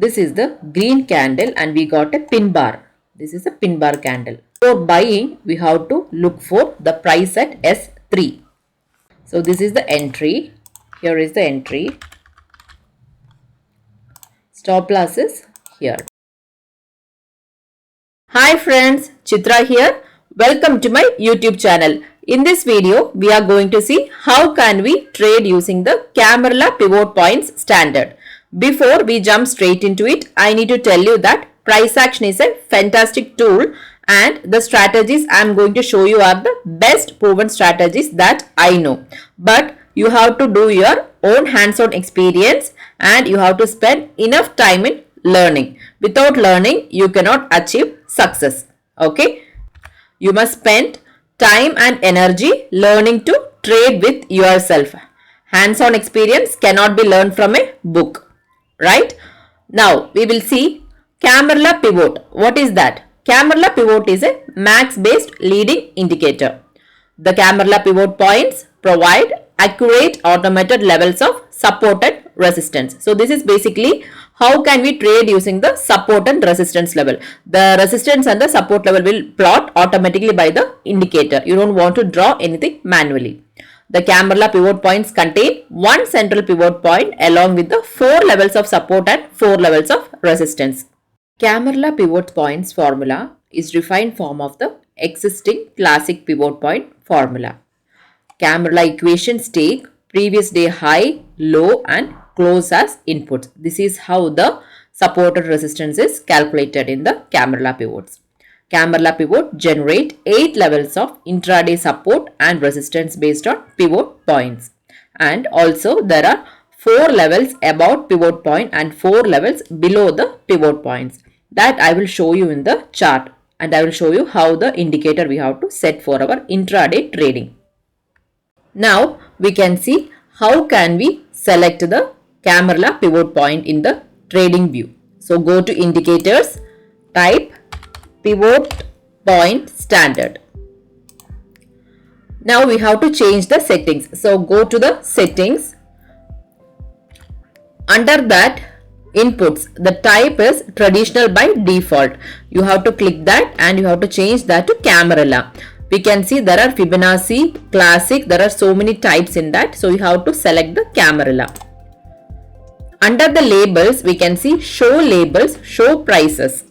This is the green candle and we got a pin bar. This is a pin bar candle. For buying, we have to look for the price at S3. So this is the entry. Here is the entry. Stop loss is here. Hi friends, Chitra here. Welcome to my YouTube channel. In this video, we are going to see how can we trade using the Camarilla Pivot Points standard. Before we jump straight into it, I need to tell you that price action is a fantastic tool and the strategies I am going to show you are the best proven strategies that I know. But you have to do your own hands-on experience and you have to spend enough time in learning. Without learning, you cannot achieve success. Okay? You must spend time and energy learning to trade with yourself. Hands-on experience cannot be learned from a book. Right? Now, we will see Camarilla Pivot. What is that? Camarilla Pivot is a max-based leading indicator. The Camarilla Pivot Points provide accurate automated levels of support and resistance. So this is basically how can we trade using the support and resistance level. The resistance and the support level will plot automatically by the indicator. You don't want to draw anything manually. The Camarilla Pivot Points contain one central pivot point along with the 4 levels of support and 4 levels of resistance. Camarilla Pivot Points formula is refined form of the existing classic pivot point formula. Camarilla equations take previous day high, low and close as inputs. This is how the supported resistance is calculated in the Camarilla pivots. Camarilla pivot generate 8 levels of intraday support and resistance based on pivot points. And also there are 4 levels above pivot point and 4 levels below the pivot points. That I will show you in the chart and I will show you how the indicator we have to set for our intraday trading. Now we can see how can we select the Camarilla Pivot Point in the trading view. So go to indicators, type Pivot Point Standard. Now we have to change the settings. So go to the settings. Under that inputs, the type is traditional by default. You have to click that and you have to change that to Camarilla. We can see there are Fibonacci, Classic, there are so many types in that. So you have to select the Camarilla. Under the labels, we can see show labels, show prices.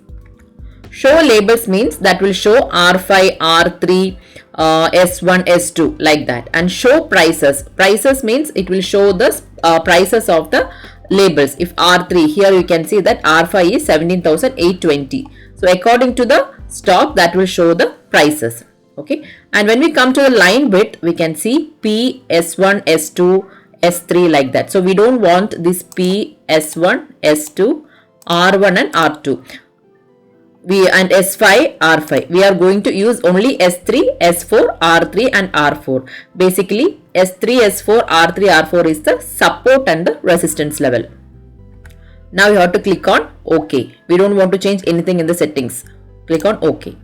Show labels means that will show R5, R3, S1, S2 like that. And show prices. Prices means it will show the prices of the labels. If R3, here you can see that R5 is 17,820. So according to the stock, that will show the prices. Okay, and when we come to the line width, we can see P, S1, S2, S3 like that. So we don't want this P, S1, S2, R1 and R2. And S5, R5. We are going to use only S3, S4, R3 and R4. Basically, S3, S4, R3, R4 is the support and the resistance level. Now you have to click on OK. We don't want to change anything in the settings. Click on OK.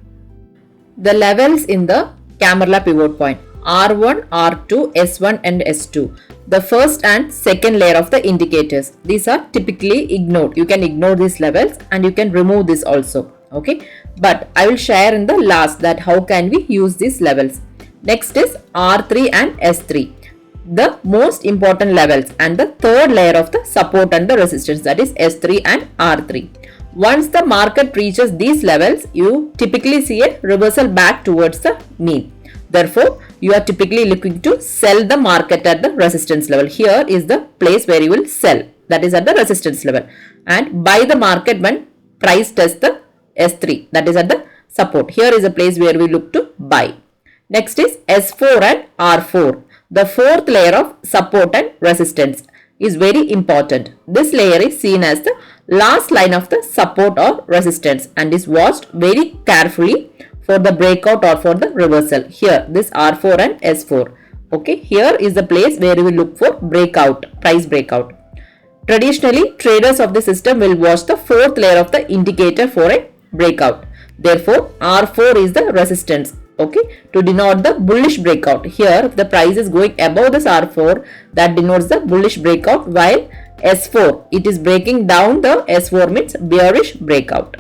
The levels in the Camarilla Pivot Point R1, R2, S1 and S2. The first and second layer of the indicators. These are typically ignored. You can ignore these levels and you can remove this also. Okay. But I will share in the last that how can we use these levels. Next is R3 and S3. The most important levels and the third layer of the support and the resistance, that is S3 and R3. Once the market reaches these levels, you typically see a reversal back towards the mean. Therefore, you are typically looking to sell the market at the resistance level. Here is the place where you will sell. That is at the resistance level. And buy the market when price tests the S3. That is at the support. Here is a place where we look to buy. Next is S4 and R4. The fourth layer of support and resistance is very important. This layer is seen as the last line of the support or resistance and is watched very carefully for the breakout or for the reversal. Here this R4 and S4. Okay, here is the place where we will look for breakout, price breakout. Traditionally, traders of the system will watch the fourth layer of the indicator for a breakout. Therefore, R4 is the resistance. Okay, to denote the bullish breakout. Here, if the price is going above this R4, that denotes the bullish breakout, while S4. It is breaking down the S4 means bearish breakout.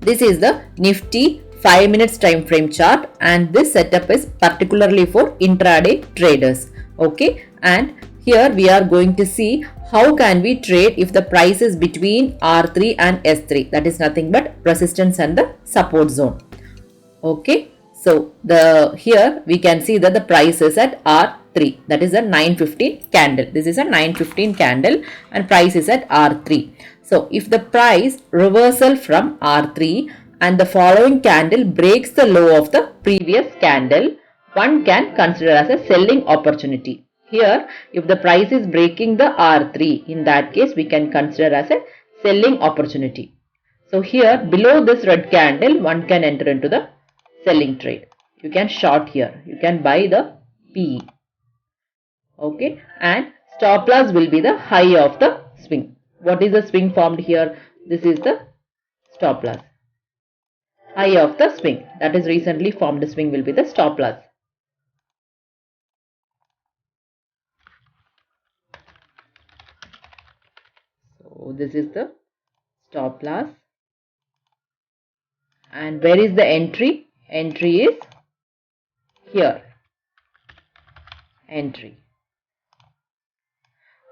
This is the Nifty 5 minutes time frame chart, and this setup is particularly for intraday traders. Okay, and here we are going to see how can we trade if the price is between R3 and S3, that is nothing but resistance and the support zone. Okay, so here we can see that the price is at R3, that is a 915 candle. This is a 915 candle and price is at R3. So if the price reversal from R3 and the following candle breaks the low of the previous candle, one can consider as a selling opportunity. Here, if the price is breaking the R3, in that case we can consider as a selling opportunity. So here below this red candle, one can enter into the selling trade. You can short here. You can buy the PE. Okay, and stop loss will be the high of the swing. What is the swing formed here? This is the stop loss. High of the swing, that is recently formed swing, will be the stop loss. So this is the stop loss. And where is the entry? Entry is here. Entry.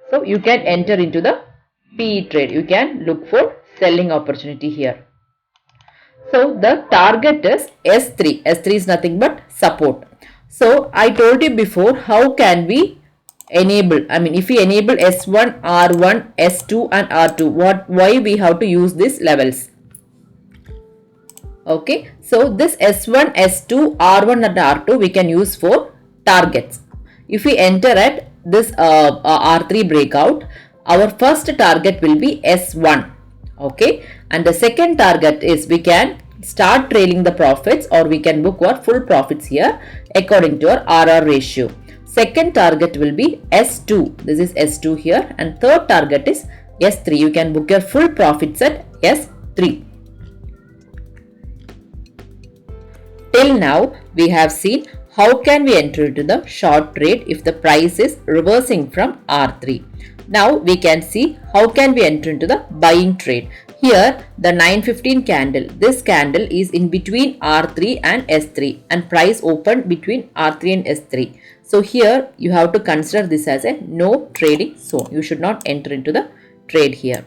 So you can enter into the PE trade. You can look for selling opportunity here. So the target is S3. S3 is nothing but support. So I told you before, how can we enable? I mean, if we enable S1, R1, S2 and R2, why we have to use these levels? Okay, so this S1, S2, R1 and R2 we can use for targets. If we enter at this R3 breakout, our first target will be S1. Okay, and the second target is we can start trailing the profits or we can book our full profits here according to our RR ratio. Second target will be S2. This is S2 here, and third target is S3. You can book your full profits at S3. Till now we have seen how can we enter into the short trade if the price is reversing from R3. Now we can see how can we enter into the buying trade. Here the 915 candle, this candle is in between R3 and S3 and price opened between R3 and S3. So here you have to consider this as a no trading zone. You should not enter into the trade here.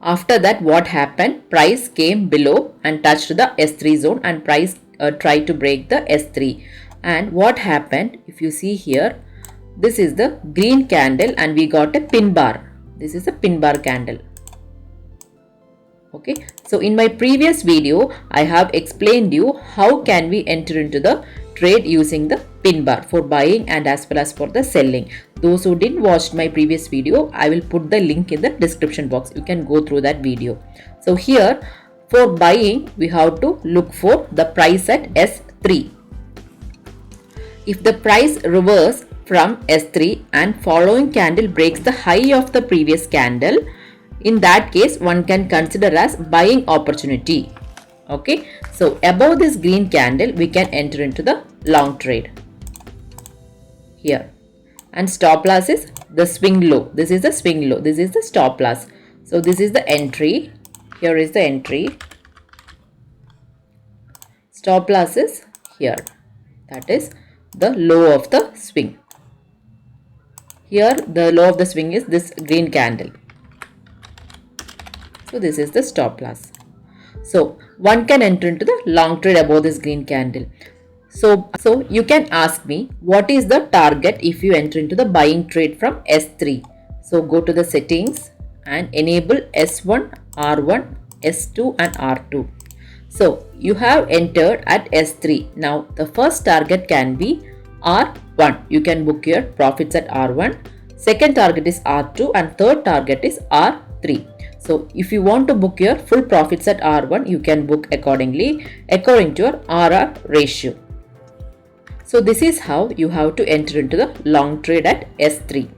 After that, what happened? Price came below and touched the S3 zone and price tried to break the S3. And what happened? If you see here, this is the green candle and we got a pin bar. This is a pin bar candle. Okay, so in my previous video, I have explained you how can we enter into the trade using the pin bar for buying and as well as for the selling. Those who didn't watch my previous video, I will put the link in the description box. You can go through that video. So here for buying, we have to look for the price at S3. If the price reverse from S3 and following candle breaks the high of the previous candle, in that case one can consider as buying opportunity. Okay, so above this green candle we can enter into the long trade here, and stop loss is the swing low. This is the swing low, this is the stop loss. So this is the entry, here is the entry, stop loss is here, that is the low of the swing. Here the low of the swing is this green candle. So this is the stop loss. So one can enter into the long trade above this green candle. So you can ask me, what is the target if you enter into the buying trade from S3? So go to the settings and enable S1, R1, S2 and R2. So you have entered at S3. Now the first target can be R1. You can book your profits at R1. Second target is R2 and third target is R3. So if you want to book your full profits at R1, you can book accordingly according to your RR ratio. So this is how you have to enter into the long trade at S3.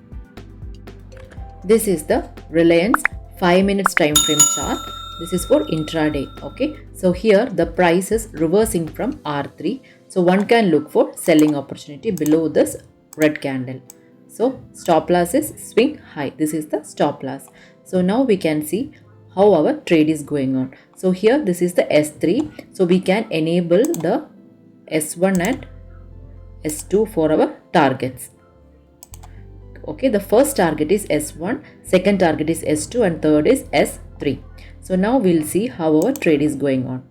This is the Reliance 5 minutes time frame chart. This is for intraday. Okay, so here the price is reversing from R3. So one can look for selling opportunity below this red candle. So stop loss is swing high. This is the stop loss. So now we can see how our trade is going on. So here this is the S3. So we can enable the S1 and S2 for our targets. Okay, the first target is S1, second target is S2 and third is S3. So now we'll see how our trade is going on.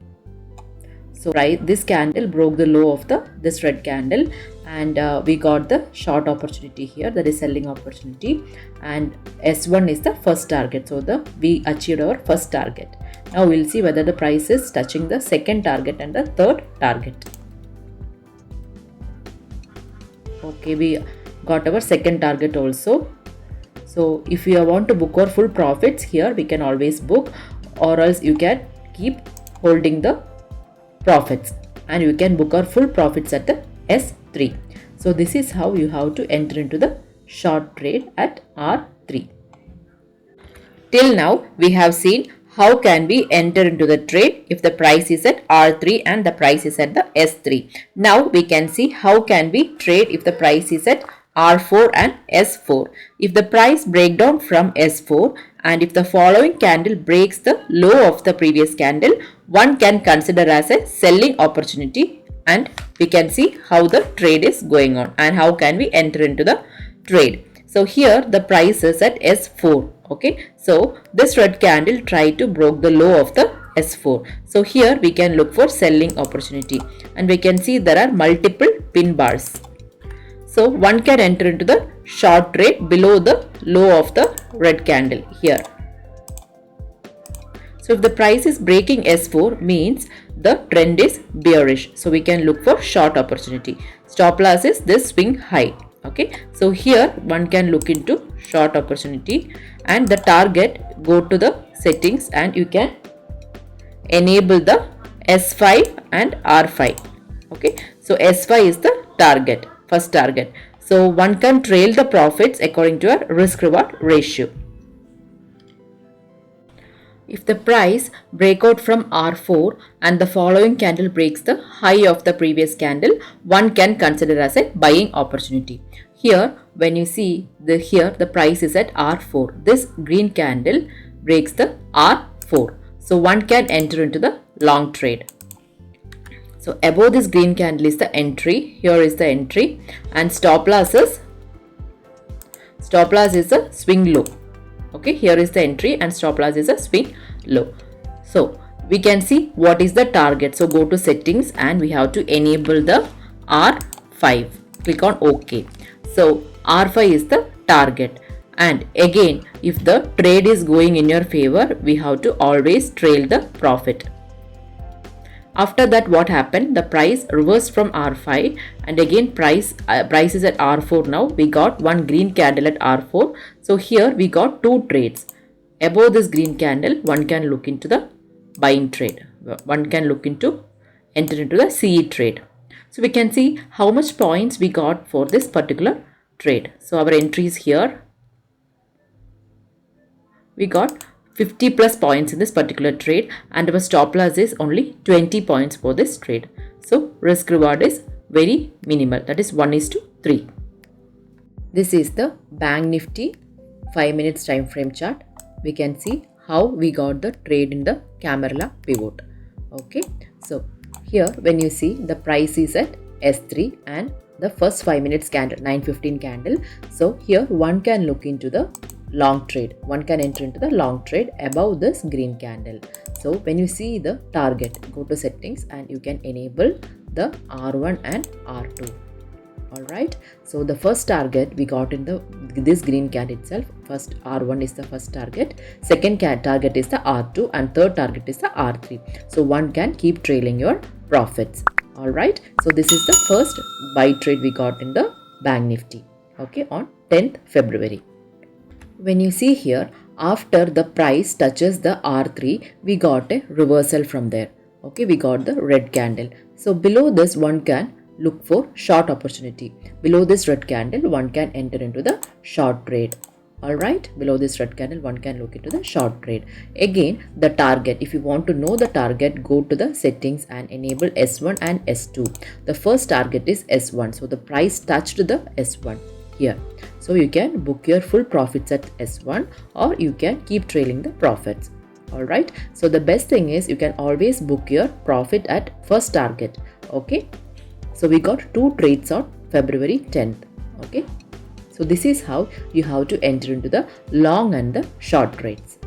So this candle broke the low of this red candle, and we got the short opportunity here, that is selling opportunity, and S1 is the first target. So we achieved our first target. Now we'll see whether the price is touching the second target and the third target. Okay, we got our second target also. So if you want to book our full profits here, we can always book, or else you can keep holding the profits and you can book our full profits at the S3. So this is how you have to enter into the short trade at R3. Till now we have seen how can we enter into the trade if the price is at R3 and the price is at the S3. Now we can see how can we trade if the price is at R4 and S4. If the price break down from S4 and if the following candle breaks the low of the previous candle, one can consider as a selling opportunity, and we can see how the trade is going on and how can we enter into the trade. So here the price is at S4. Okay, so this red candle tried to broke the low of the S4. So here we can look for selling opportunity, and we can see there are multiple pin bars. So one can enter into the short trade below the low of the red candle here. So if the price is breaking S4, means the trend is bearish. So we can look for short opportunity. Stop loss is this swing high. Okay, so here one can look into short opportunity, and the target, go to the settings and you can enable the S5 and R5. Okay, so S5 is the target, first target. So one can trail the profits according to a risk reward ratio. If the price break out from R4 and the following candle breaks the high of the previous candle, one can consider as a buying opportunity. Here when you see here the price is at R4. This green candle breaks the R4. So one can enter into the long trade. So above this green candle is the entry. Here is the entry, and stop loss is a swing low. Okay, here is the entry and stop loss is a swing low. So we can see what is the target. So go to settings and we have to enable the R5. Click on OK. So R5 is the target, and again if the trade is going in your favor, we have to always trail the profit. After that, what happened? The price reversed from R5, and again price is at R4 now. We got one green candle at R4. So here we got two trades. Above this green candle, one can look into the buying trade. One can look into enter into the CE trade. So we can see how much points we got for this particular trade. So our entry is here. We got 50 plus points in this particular trade, and our stop loss is only 20 points for this trade. So risk reward is very minimal, that is 1:3. This is the Banknifty 5 minutes time frame chart. We can see how we got the trade in the Camarilla Pivot. Okay, so here when you see the price is at S3 and the first 5 minutes candle, 9:15 candle. So here one can look into the long trade. One can enter into the long trade above this green candle. So when you see the target, go to settings and you can enable the R1 and R2. Alright, so the first target we got in this green candle itself. First R1 is the first target, second target is the R2, and third target is the R3. So one can keep trailing your profits. Alright, so this is the first buy trade we got in the Banknifty. Okay, on 10th February. When you see here, after the price touches the R3, we got a reversal from there. Okay, we got the red candle. So below this, one can look for short opportunity. Below this red candle, one can enter into the short trade. Alright, below this red candle, one can look into the short trade. Again, the target, if you want to know the target, go to the settings and enable S1 and S2. The first target is S1. So the price touched the S1. here. So you can book your full profits at S1 or you can keep trailing the profits. Alright, so the best thing is you can always book your profit at first target. Okay, so we got 2 trades on February 10th. Okay, so this is how you have to enter into the long and the short trades.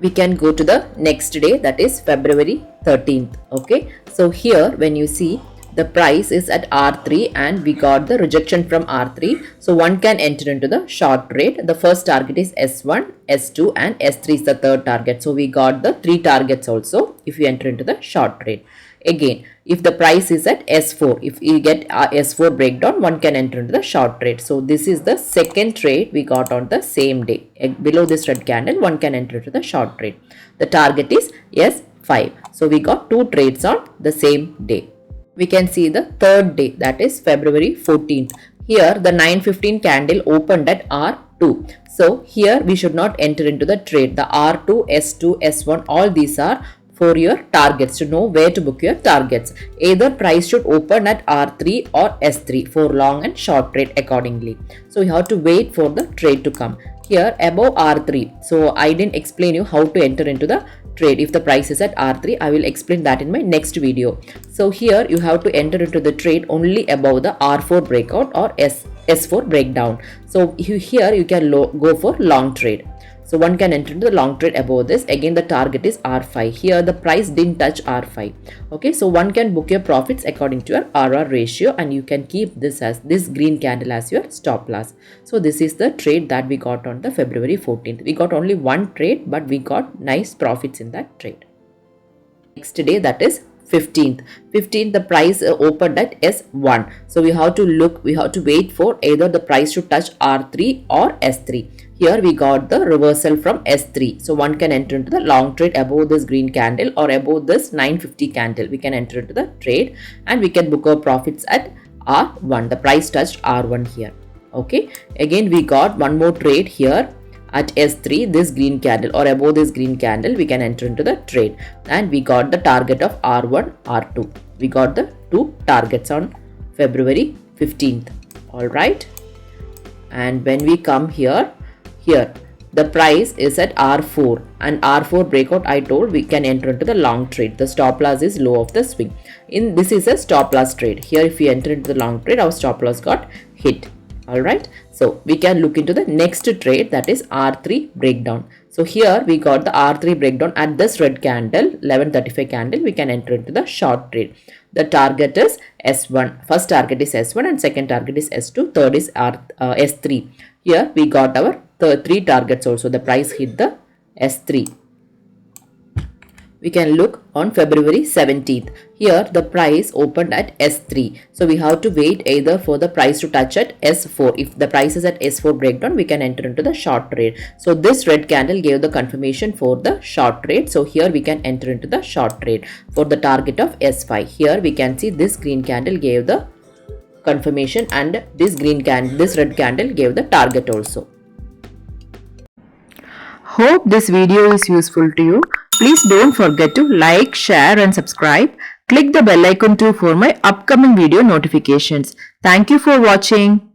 We can go to the next day, that is February 13th. Okay, so here when you see the price is at R3 and we got the rejection from R3. So one can enter into the short trade. The first target is S1, S2 and S3 is the third target. So we got the 3 targets also if you enter into the short trade. Again, if the price is at S4, if you get S4 breakdown, one can enter into the short trade. So this is the second trade we got on the same day. Below this red candle, one can enter into the short trade. The target is S5. So we got 2 trades on the same day. We can see the third day, that is February 14th. Here the 9:15 candle opened at R2. So here we should not enter into the trade. The R2, S2, S1, all these are for your targets, to know where to book your targets. Either price should open at R3 or S3 for long and short trade accordingly. So you have to wait for the trade to come. Here above R3, so I didn't explain you how to enter into the trade. If the price is at R3, I will explain that in my next video. So here you have to enter into the trade only above the R4 breakout or S4 breakdown. So here you can go for long trade. So one can enter into the long trade above this. Again the target is R5. Here the price didn't touch R5. Okay, so one can book your profits according to your RR ratio and you can keep this as this green candle as your stop loss. So this is the trade that we got on the February 14th. We got only one trade but we got nice profits in that trade. Next day, that is 15th. The price opened at S1. So we have to wait for either the price should touch R3 or S3. Here we got the reversal from S3. So one can enter into the long trade above this green candle or above this 950 candle. We can enter into the trade and we can book our profits at R1. The price touched R1 here. Okay. Again we got one more trade here at S3, this green candle or above this green candle. We can enter into the trade and we got the target of R1, R2. We got the 2 targets on February 15th. Alright. And when we come here the price is at R4 and R4 breakout, I told we can enter into the long trade. The stop loss is low of the swing. This is a stop loss trade. Here if we enter into the long trade, our stop loss got hit. Alright, so we can look into the next trade, that is R3 breakdown. So here we got the R3 breakdown at this red candle, 11:35 candle. We can enter into the short trade. The target is S1. First target is S1 and second target is S2. Third is S3. Here we got our 3 targets also. The price hit the S3. We can look on February 17th. Here the price opened at S3. So we have to wait either for the price to touch at S4. If the price is at S4 breakdown, we can enter into the short trade. So this red candle gave the confirmation for the short trade. So here we can enter into the short trade for the target of S5. Here we can see this green candle gave the confirmation and this red candle gave the target also. Hope this video is useful to you. Please don't forget to like, share and subscribe. Click the bell icon too for my upcoming video notifications. Thank you for watching.